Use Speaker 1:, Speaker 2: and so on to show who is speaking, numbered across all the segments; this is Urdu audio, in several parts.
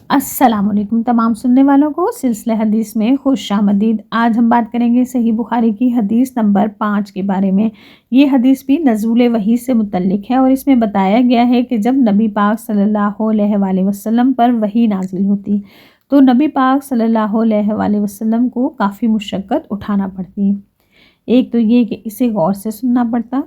Speaker 1: السلام علیکم تمام سننے والوں کو سلسلہ حدیث میں خوش آمدید۔ آج ہم بات کریں گے صحیح بخاری کی حدیث نمبر 5 کے بارے میں۔ یہ حدیث بھی نزول وحی سے متعلق ہے اور اس میں بتایا گیا ہے کہ جب نبی پاک صلی اللہ علیہ وآلہ وسلم پر وحی نازل ہوتی تو نبی پاک صلی اللہ علیہ وآلہ وسلم کو کافی مشقت اٹھانا پڑتی۔ ایک تو یہ کہ اسے غور سے سننا پڑتا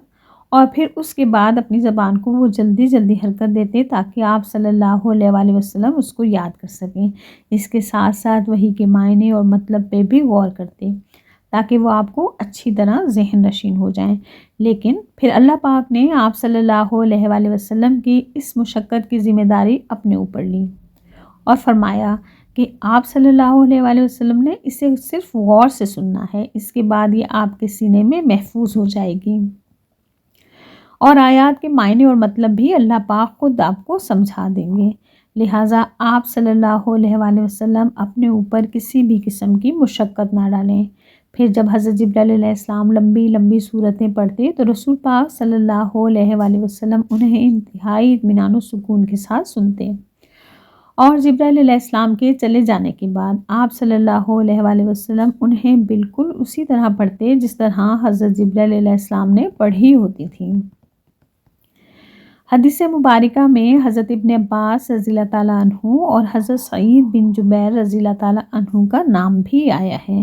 Speaker 1: اور پھر اس کے بعد اپنی زبان کو وہ جلدی حرکت دیتے تاکہ آپ صلی اللہ علیہ وآلہ وسلم اس کو یاد کر سکیں۔ اس کے ساتھ ساتھ وحی کے معنی اور مطلب پہ بھی غور کرتے تاکہ وہ آپ کو اچھی طرح ذہن نشین ہو جائیں۔ لیکن پھر اللہ پاک نے آپ صلی اللہ علیہ وآلہ وسلم کی اس مشقت کی ذمہ داری اپنے اوپر لی اور فرمایا کہ آپ صلی اللہ علیہ وآلہ وسلم نے اسے صرف غور سے سننا ہے، اس کے بعد یہ آپ کے سینے میں محفوظ ہو جائے گی۔ اور آیات کے معنی اور مطلب بھی اللہ پاک خود آپ کو سمجھا دیں گے، لہٰذا آپ صلی اللہ علیہ وآلہ وسلم اپنے اوپر کسی بھی قسم کی مشقت نہ ڈالیں۔ پھر جب حضرت جبرائیل علیہ السلام لمبی صورتیں پڑھتے تو رسول پاک صلی اللہ علیہ وآلہ وسلم انہیں انتہائی اطمینان و سکون کے ساتھ سنتے، اور جبرائیل علیہ السلام کے چلے جانے کے بعد آپ صلی اللہ علیہ وآلہ وسلم انہیں بالکل اسی طرح پڑھتے جس طرح حضرت جبرائیل علیہ السلام نے پڑھی ہوتی تھیں۔ حدیث مبارکہ میں حضرت ابن عباس رضی اللہ تعالیٰ عنہ اور حضرت سعید بن جبیر رضی اللہ تعالیٰ عنہ کا نام بھی آیا ہے۔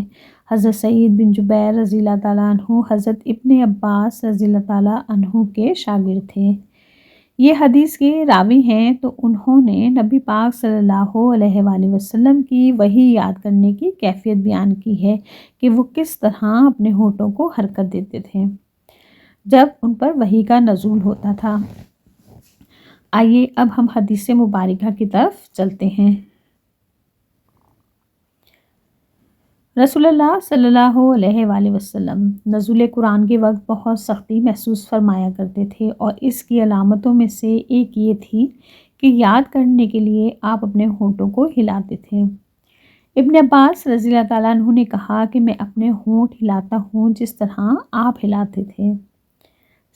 Speaker 1: حضرت سعید بن جبیر رضی اللہ تعالیٰ عنہ حضرت ابن عباس رضی اللہ تعالیٰ عنہ کے شاگرد تھے۔ یہ حدیث کے راوی ہیں تو انہوں نے نبی پاک صلی اللہ علیہ وآلہ وسلم کی وحی یاد کرنے کی کیفیت بیان کی ہے کہ وہ کس طرح اپنے ہونٹوں کو حرکت دیتے تھے جب ان پر وحی کا نزول ہوتا تھا۔ آئیے اب ہم حدیث مبارکہ کی طرف چلتے ہیں۔ رسول اللہ صلی اللہ علیہ وآلہ وسلم نزول قرآن کے وقت بہت سختی محسوس فرمایا کرتے تھے، اور اس کی علامتوں میں سے ایک یہ تھی کہ یاد کرنے کے لیے آپ اپنے ہونٹوں کو ہلاتے تھے۔ ابن عباس رضی اللہ تعالیٰ عنہ نے کہا کہ میں اپنے ہونٹ ہلاتا ہوں جس طرح آپ ہلاتے تھے۔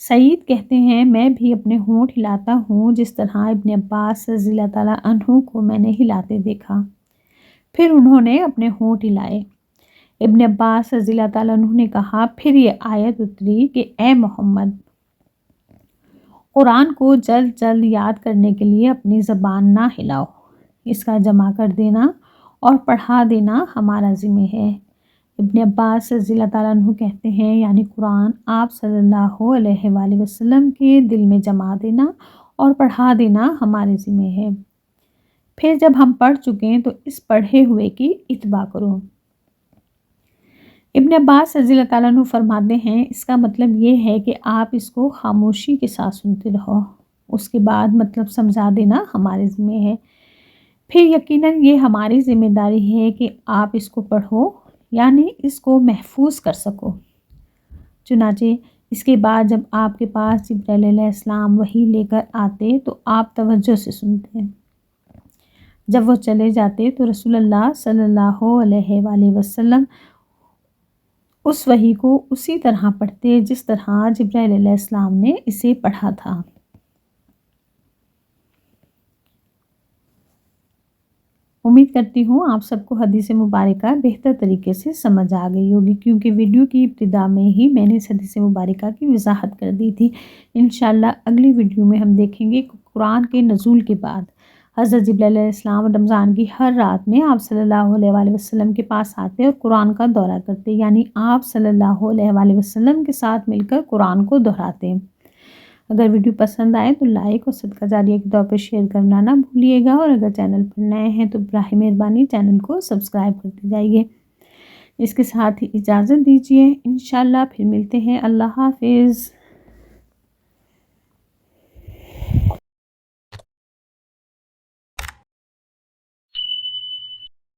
Speaker 1: سعید کہتے ہیں میں بھی اپنے ہونٹ ہلاتا ہوں جس طرح ابن عباس رضی اللہ تعالیٰ عنہ کو میں نے ہلاتے دیکھا۔ پھر انہوں نے اپنے ہونٹ ہلائے۔ ابن عباس رضی اللہ تعالیٰ عنہ نے کہا پھر یہ آیت اتری کہ اے محمد، قرآن کو جلد یاد کرنے کے لیے اپنی زبان نہ ہلاؤ، اس کا جمع کر دینا اور پڑھا دینا ہمارا ذمہ ہے۔ ابن عباس رضی اللہ تعالیٰ عنہ کہتے ہیں یعنی قرآن آپ صلی اللہ علیہ وآلہ وسلم کے دل میں جما دینا اور پڑھا دینا ہمارے ذمہ ہے۔ پھر جب ہم پڑھ چکیں تو اس پڑھے ہوئے کی اتباع کرو۔ ابن عباس رضی اللہ تعالیٰ عنہ فرماتے ہیں اس کا مطلب یہ ہے کہ آپ اس کو خاموشی کے ساتھ سنتے رہو، اس کے بعد مطلب سمجھا دینا ہمارے ذمہ ہے۔ پھر یقیناً یہ ہماری ذمہ داری ہے کہ آپ اس کو پڑھو، یعنی اس کو محفوظ کر سکو۔ چنانچہ اس کے بعد جب آپ کے پاس جبرائیل علیہ السلام وحی لے کر آتے تو آپ توجہ سے سنتے، جب وہ چلے جاتے تو رسول اللہ صلی اللہ علیہ وآلہ وسلم اس وحی کو اسی طرح پڑھتے جس طرح جبرائیل علیہ السلام نے اسے پڑھا تھا۔ امید کرتی ہوں آپ سب کو حدیث مبارکہ بہتر طریقے سے سمجھ آ گئی ہوگی، کیونکہ ویڈیو کی ابتدا میں ہی میں نے اس حدیث مبارکہ کی وضاحت کر دی تھی۔ انشاءاللہ اگلی ویڈیو میں ہم دیکھیں گے کہ قرآن کے نزول کے بعد حضرت جبرائیل علیہ السلام رمضان کی ہر رات میں آپ صلی اللہ علیہ وآلہ وسلم کے پاس آتے اور قرآن کا دورہ کرتے، یعنی آپ صلی اللہ علیہ وآلہ وسلم کے ساتھ مل کر قرآن کو دہراتے۔ اگر ویڈیو پسند آئے تو لائک اور صدقہ جاریہ کے طور پر شیئر کرنا نہ بھولیے گا، اور اگر چینل پر نئے ہیں تو براہ مہربانی چینل کو سبسکرائب کرتے جائیے۔ اس کے ساتھ ہی اجازت دیجیے، انشاءاللہ پھر ملتے ہیں۔ اللہ حافظ۔